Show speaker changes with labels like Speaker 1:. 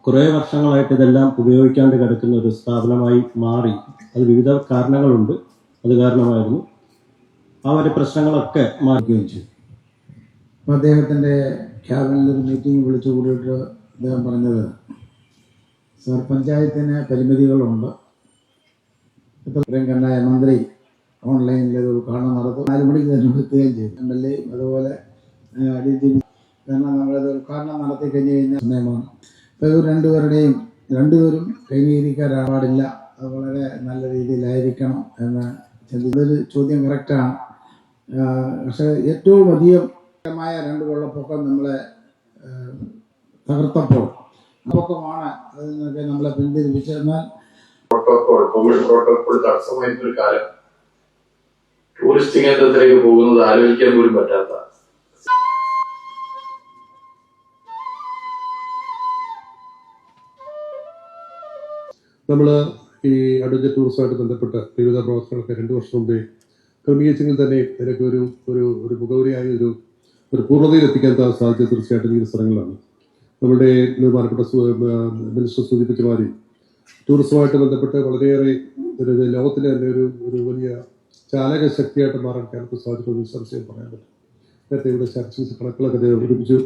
Speaker 1: കുറേ വർഷങ്ങളായിട്ട് ഇതെല്ലാം ഉപയോഗിക്കാണ്ട് കിടക്കുന്ന ഒരു സ്ഥാപനമായി മാറി. അത് വിവിധ കാരണങ്ങളുണ്ട്. അത് കാരണമായിരുന്നു ആ ഒരു പ്രശ്നങ്ങളൊക്കെ മാറുകയും ചെയ്തു.
Speaker 2: അപ്പോൾ അദ്ദേഹത്തിൻ്റെ ക്യാബിനറ്റ് ഒരു മീറ്റിംഗ് വിളിച്ചു കൂടിയിട്ട് അദ്ദേഹം പറഞ്ഞത്, സാർ പഞ്ചായത്തിന് പരിമിതികളുണ്ട്. ഇത്രയും കണ്ടായ മന്ത്രി ഓൺലൈനിൽ ഒരു ഉദ്ഘാടനം നടത്തും, 4 മണിക്ക് തന്നെ എത്തുകയും ചെയ്തു. MLA അതുപോലെ കാരണം നമ്മളത് ഉദ്ഘാടനം നടത്തി കഴിഞ്ഞ് കഴിഞ്ഞാൽ സമയമാണ്. അപ്പോൾ രണ്ടുപേരും കൈനീരിക്കാൻ പാടില്ല, അത് വളരെ നല്ല രീതിയിലായിരിക്കണം എന്ന് ചിന്തിച്ചൊരു ചോദ്യം കറക്റ്റാണ്. പക്ഷേ ഏറ്റവും അധികമായ 2 വെള്ളപ്പൊക്കം നമ്മളെ തകർത്തപ്പോൾ പൊക്കമാണ് അതിൽ നിന്നൊക്കെ നമ്മളെ പിന്തിരിപ്പിച്ചെന്നാൽ
Speaker 3: കോവിഡ് പ്രോട്ടോകോൾ തടസ്സമായിട്ടൊരു കാലം ടൂറിസ്റ്റ് കേന്ദ്രത്തിലേക്ക് പോകുന്നത് ആലോചിക്കാൻ പോലും പറ്റാത്ത
Speaker 4: നമ്മൾ ഈ അഡ്വഞ്ചർ ടൂറിസമായിട്ട് ബന്ധപ്പെട്ട വിവിധ പ്രവർത്തനങ്ങളൊക്കെ 2 വർഷം മുമ്പേ ക്രമീകരിച്ചെങ്കിൽ തന്നെ ഇതിനൊക്കെ ഒരു മുഖവരിയായ ഒരു പൂർണ്ണതയിലെത്തിക്കാൻ സാധിച്ചത് തീർച്ചയായിട്ടും ഈ സ്ഥലങ്ങളാണ്. നമ്മുടെ ബഹുമാനപ്പെട്ട മിനിസ്റ്റർ സൂചിപ്പിച്ച മാതിരി ടൂറിസവുമായിട്ട് ബന്ധപ്പെട്ട് വളരെയേറെ ലോകത്തിലെ തന്നെ ഒരു വലിയ ചാലക ശക്തിയായിട്ട് മാറാൻ കേരളത്തിൽ സാധിക്കുമെന്ന് സംശയം പറയാൻ പറ്റും. നേരത്തെ ഇവിടെ ചർച്ച കണക്കുകളൊക്കെ ഒരുമിച്ചു